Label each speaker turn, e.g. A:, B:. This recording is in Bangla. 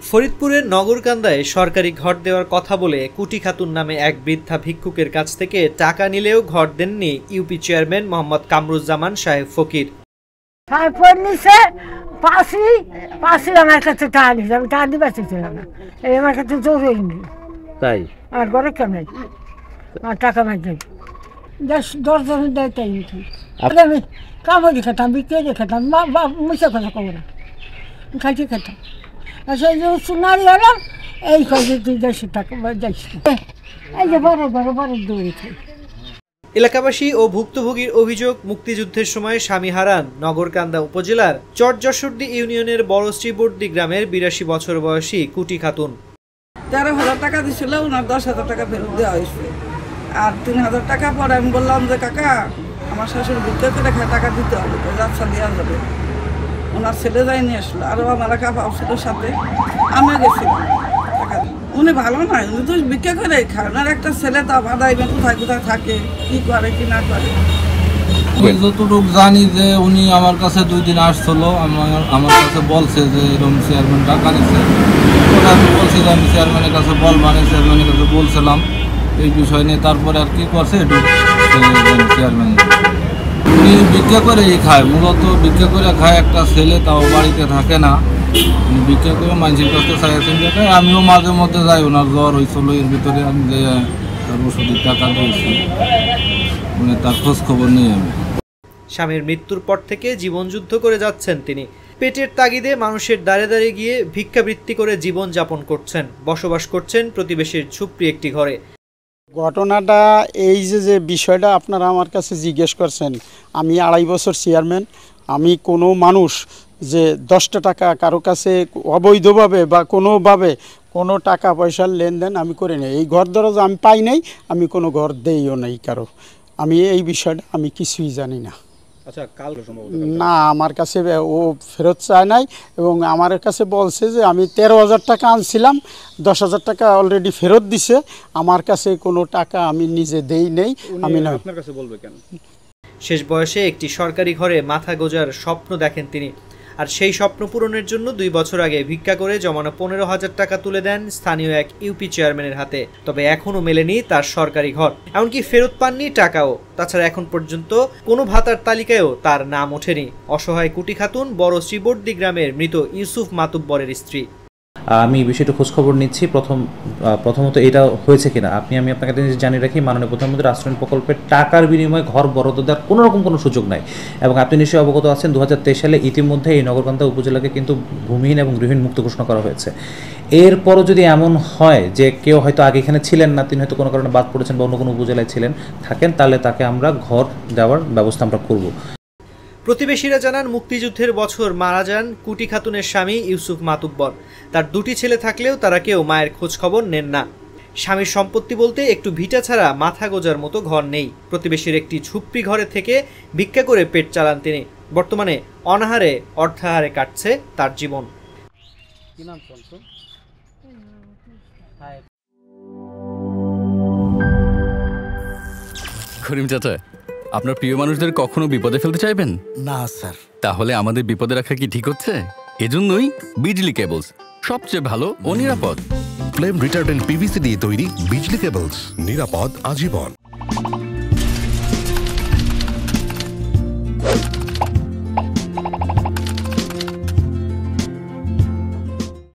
A: ফরিদপুরের নগরকান্দায় সরকারি ঘর দেওয়ার কথা বলে কুটি খাতুন নামে এক বৃদ্ধা ভিক্ষুকের কাছ থেকে টাকা নিলেও ঘর দেননি ইউপি চেয়ারম্যান মোহাম্মদ কামরুজ্জামান সাহেব ফকির।
B: আমার কাছে টাকা নিয়েছে, আমি টাকা দিতে পারছিলাম না, এই আমার কাছে জোর হয়নি। তাই আমার ঘরে কেমন আমার টাকা মাঝে 10 জনের দেয়, তাই আমি কামড়ি খেতাম, বিক্রি খেতাম, মুসে কথা কব না, খাইতে খেতাম। সেই যে সোনারি হলাম, এই কাজে 200 টাকা যাইছি, এই যে বড় বড় বড় দৌড়ে খাই।
A: এলাকাবাসী ও ভুক্তভোগীর অভিযোগ, মুক্তিযুদ্ধের সময় স্বামী হারান নগরকান্দা উপজেলার চরযশোরদী ইউনিয়নের বড় শ্রীবর্দী গ্রামের 82 বছর বয়সী কুটি খাতুন।
C: 13,000 টাকা দিয়েছিল, ওনার 10,000 টাকা ফেরত দেওয়া হয়েছে। আর 3,000 টাকা পরে আমি বললাম যে কাকা আমার শাশুড়ি ভিক্ষা করে টাকা দিতে হবে, তো যাচ্ছা দেওয়া যাবে। ওনার ছেলে যাই নিয়ে আসলো, আরও আমার কাপা ছিল সাথে, আমিও গেছিলাম টাকা। উনি ভালো নয়, উনি তো ভিক্ষা করে খায়। ওনার একটা ছেলে তা বাদাইবে কোথায় কোথায় থাকে, কি করে কি না করে।
D: যতটুকু জানি যে উনি আমার কাছে 2 দিন আসছিল, আমার কাছে বলছে যে এরকম চেয়ারম্যান টাকা নিচ্ছে। ওরা বলছে যে আমি চেয়ারম্যানের কাছে চেয়ারম্যানের কাছে বলছিলাম এই বিষয় নিয়ে। তারপরে আর কি করছে, চেয়ারম্যান উনি ভিক্ষা করেই খায়, মূলত ভিক্ষা করে খায়। একটা ছেলে তাও বাড়িতে থাকে না, উনি ভিক্ষা করে মানুষের কাছে চাইছেন দেখে। আমিও মাঝে মধ্যে যাই, ওনার জ্বর হয়েছিল, এর ভিতরে আমি যে তার ওষুধের টাকা দিয়েছি, মানে তার খোঁজ খবর নিয়ে। আমি
A: স্বামীর মৃত্যুর পর থেকে জীবনযুদ্ধ করে যাচ্ছেন তিনি। পেটের তাগিদে মানুষের দ্বারে দ্বারে গিয়ে ভিক্ষাবৃত্তি করে জীবন যাপন করছেন, বসবাস করছেন প্রতিবেশীর ঝুপড়ি একটি ঘরে।
E: ঘটনাটা এই যে বিষয়টা আপনারা আমার কাছে জিজ্ঞেস করছেন, আমি 2.5 বছর চেয়ারম্যান। আমি কোনো মানুষ যে 10টা টাকা কারো কাছে অবৈধভাবে বা কোনোভাবে কোনো টাকা পয়সার লেনদেন আমি করি না। এই ঘর দরজা আমি পাই নাই, আমি কোনো ঘর দেইও নাই কারো। আমি এই বিষয়টা আমি কিছুই জানি না। না, আমার কাছে ও ফেরত চায় নাই, এবং আমার কাছে বলছে যে আমি 13,000 টাকা আনছিলাম, 10,000 টাকা অলরেডি ফেরত দিছে। আমার কাছে কোনো টাকা আমি নিজে দেই নেই। আমি না,
A: আপনার কাছে বলবে কেন? শেষ বয়সে একটি সরকারি ঘরে মাথা গোজার স্বপ্ন দেখেন তিনি, আর সেই স্বপ্ন পূরণের জন্য 2 বছর আগে ভিক্ষা করে জমানো 15,000 টাকা তুলে দেন স্থানীয় এক ইউপি চেয়ারম্যানের হাতে। তবে এখনও মেলেনি তার সরকারি ঘর, এমনকি ফেরত পাননি টাকাও। তাছাড়া এখন পর্যন্ত কোনো ভাতার তালিকায়ও তার নাম ওঠেনি। অসহায় কুটি খাতুন বড় শ্রীবর্দী গ্রামের মৃত ইউসুফ মাতুব্বরের স্ত্রী।
F: আমি বিষয়টা খোঁজখবর নিচ্ছি। প্রথমত এটা হয়েছে কিনা আমি আপনাকে জানিয়ে রাখি, মাননীয় প্রধানমন্ত্রীর আশ্রয়ণ প্রকল্পের টাকার বিনিময়ে ঘর বরাদ্দ দেওয়ার কোনো রকম কোনো সুযোগ নাই। এবং আপনি নিশ্চয়ই অবগত আছেন, 2023 সালে ইতিমধ্যে এই নগরকান্দা উপজেলাকে কিন্তু ভূমিহীন এবং গৃহহীন মুক্ত ঘোষণা করা হয়েছে। এরপরও যদি এমন হয় যে কেউ হয়তো আগে এখানে ছিলেন না, তিনি হয়তো কোনো কারণে বাদ পড়েছেন বা অন্য কোনো উপজেলায় থাকেন, তাহলে তাকে আমরা ঘর দেওয়ার ব্যবস্থা আমরা করব।
A: প্রতিবেশীরা জানান, মুক্তিযুদ্ধের বছর মারা যান কুটি খাতুনের স্বামী ইউসুফ মাতুব্বর। তার 2টি ছেলে থাকলেও তারা কেউ মায়ের খোঁজ খবর নেন না। স্বামীর সম্পত্তি বলতে একটু ভিটা ছাড়া মাথা গোজার মতো ঘর নেই। প্রতিবেশীর একটি ঝুপড়ি ঘরে থেকে ভিক্ষা করে পেট চালান তিনি। বর্তমানে অনাহারে অর্ধাহারে কাটছে তার জীবন।
G: করিম চাচা, আপনার প্রিয় মানুষদের কখনো বিপদে ফেলতে চাইবেন
H: না স্যার।
G: তাহলে আমাদের বিপদে রাখা কি ঠিক হচ্ছে? এজন্যই বিজলি কেবলস সবচেয়ে ভালো ও নিরাপদ।
H: ফ্লেম রিটার্ডেন্ট পিভিসি দিয়ে তৈরি বিজলি কেবলস, নিরাপদ আজীবন।